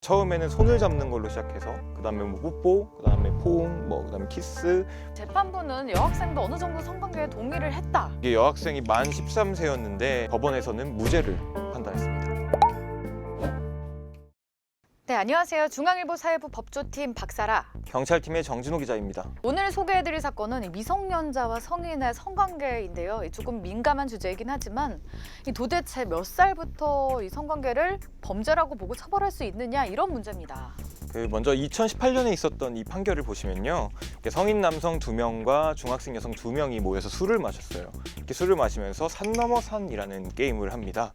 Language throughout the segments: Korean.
처음에는 손을 잡는 걸로 시작해서 그다음에 뭐 뽀뽀, 그다음에 포옹, 그다음에 키스. 재판부는 여학생도 어느 정도 성관계에 동의를 했다. 이게 여학생이 만 13세였는데 법원에서는 무죄를 판단했습니다. 네, 안녕하세요. 중앙일보 사회부 법조팀 박사라. 경찰팀의 정진호 기자입니다. 오늘 소개해드릴 사건은 미성년자와 성인의 성관계인데요. 조금 민감한 주제이긴 하지만 도대체 몇 살부터 이 성관계를 범죄라고 보고 처벌할 수 있느냐 이런 문제입니다. 먼저 2018년에 있었던 이 판결을 보시면요, 성인 남성 2명과 중학생 여성 2명이 모여서 술을 마셨어요. 이렇게 술을 마시면서 산 넘어 산이라는 게임을 합니다.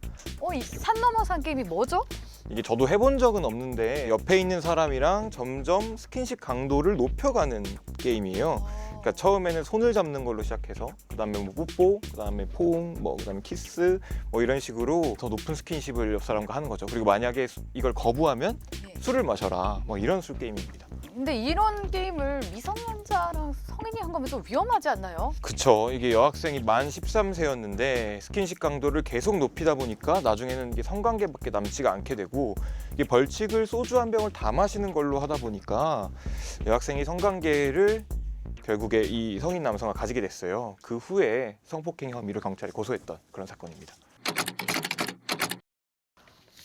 이 산 넘어 산 게임이 뭐죠? 이게 저도 해본 적은 없는데 옆에 있는 사람이랑 점점 스킨십 강도를 높여가는 게임이에요. 그러니까 처음에는 손을 잡는 걸로 시작해서 그다음에 뭐 뽀뽀, 그다음에 포옹, 그다음에 키스 이런 식으로 더 높은 스킨십을 옆 사람과 하는 거죠. 그리고 만약에 이걸 거부하면 술을 마셔라, 이런 술 게임입니다. 근데 이런 게임을 미성년자랑 성인이 한 거면 좀 위험하지 않나요? 그쵸. 이게 여학생이 만 13세였는데 스킨십 강도를 계속 높이다 보니까 나중에는 이게 성관계밖에 남지가 않게 되고, 이게 벌칙을 소주 한 병을 다 마시는 걸로 하다 보니까 여학생이 성관계를 결국에 이 성인 남성과 가지게 됐어요. 그 후에 성폭행 혐의로 경찰에 고소했던 그런 사건입니다.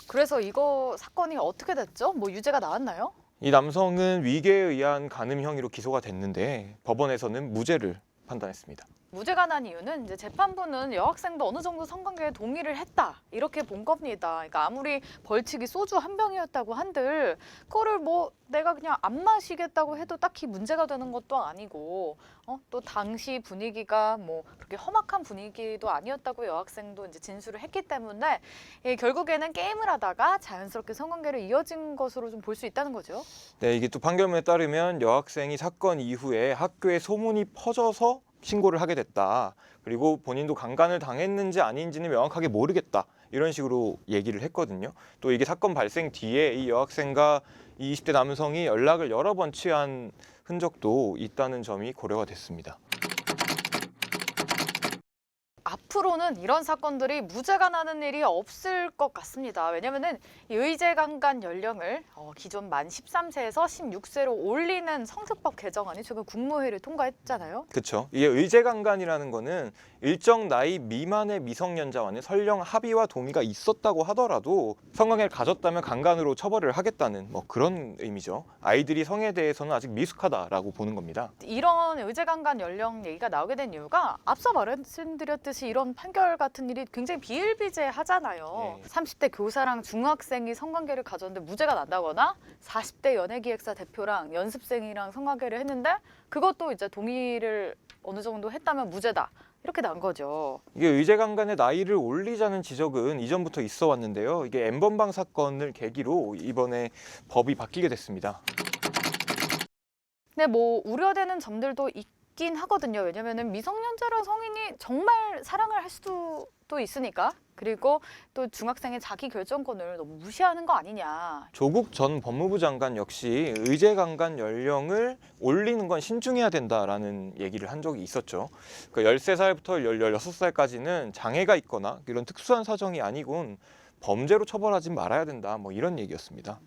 그래서 이거 사건이 어떻게 됐죠? 유죄가 나왔나요? 이 남성은 위계에 의한 간음 혐의로 기소가 됐는데 법원에서는 무죄를 판단했습니다. 무죄가 난 이유는 이제 재판부는 여학생도 어느 정도 성관계에 동의를 했다 이렇게 본 겁니다. 그러니까 아무리 벌칙이 소주 한 병이었다고 한들 그거를 내가 그냥 안 마시겠다고 해도 딱히 문제가 되는 것도 아니고 또 당시 분위기가 그렇게 험악한 분위기도 아니었다고 여학생도 이제 진술을 했기 때문에 결국에는 게임을 하다가 자연스럽게 성관계로 이어진 것으로 좀 볼 수 있다는 거죠. 네, 이게 또 판결문에 따르면 여학생이 사건 이후에 학교에 소문이 퍼져서 신고를 하게 됐다. 그리고 본인도 강간을 당했는지 아닌지는 명확하게 모르겠다. 이런 식으로 얘기를 했거든요. 또 이게 사건 발생 뒤에 이 여학생과 이 20대 남성이 연락을 여러 번 취한 흔적도 있다는 점이 고려가 됐습니다. 앞으로는 이런 사건들이 무죄가 나는 일이 없을 것 같습니다. 왜냐하면 이 의제강간 연령을 기존 만 13세에서 16세로 올리는 성특법 개정안이 최근 국무회의를 통과했잖아요. 그렇죠. 이게 의제강간이라는 거는 일정 나이 미만의 미성년자와는 설령 합의와 동의가 있었다고 하더라도 성관계를 가졌다면 강간으로 처벌을 하겠다는 그런 의미죠. 아이들이 성에 대해서는 아직 미숙하다라고 보는 겁니다. 이런 의제강간 연령 얘기가 나오게 된 이유가 앞서 말씀드렸듯이 이런 판결 같은 일이 굉장히 비일비재하잖아요. 30대 교사랑 중학생이 성관계를 가졌는데 무죄가 난다거나 40대 연예기획사 대표랑 연습생이랑 성관계를 했는데 그것도 이제 동의를 어느 정도 했다면 무죄다. 이렇게 난 거죠. 이게 의제강간의 나이를 올리자는 지적은 이전부터 있어 왔는데요. 이게 N번방 사건을 계기로 이번에 법이 바뀌게 됐습니다. 네, 우려되는 점들도 있긴 하거든요. 왜냐면은 미성년자랑 성인이 정말 사랑을 할 수도 있으니까. 그리고 또 중학생의 자기 결정권을 너무 무시하는 거 아니냐. 조국 전 법무부 장관 역시 의제강간 연령을 올리는 건 신중해야 된다라는 얘기를 한 적이 있었죠. 그러니까 13살부터 16살까지는 장애가 있거나 이런 특수한 사정이 아니군 범죄로 처벌하지 말아야 된다. 이런 얘기였습니다.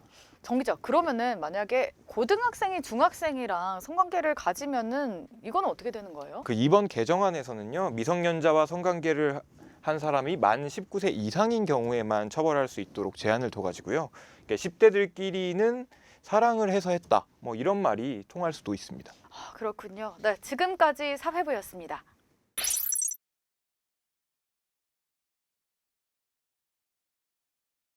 정 기자, 그러면은 만약에 고등학생이 중학생이랑 성관계를 가지면은 이건 어떻게 되는 거예요? 이번 개정안에서는요, 미성년자와 성관계를 한 사람이 만 19세 이상인 경우에만 처벌할 수 있도록 제한을 둬가지고요. 그러니까 10대들끼리는 사랑을 해서 했다. 이런 말이 통할 수도 있습니다. 그렇군요. 네, 지금까지 사회부였습니다.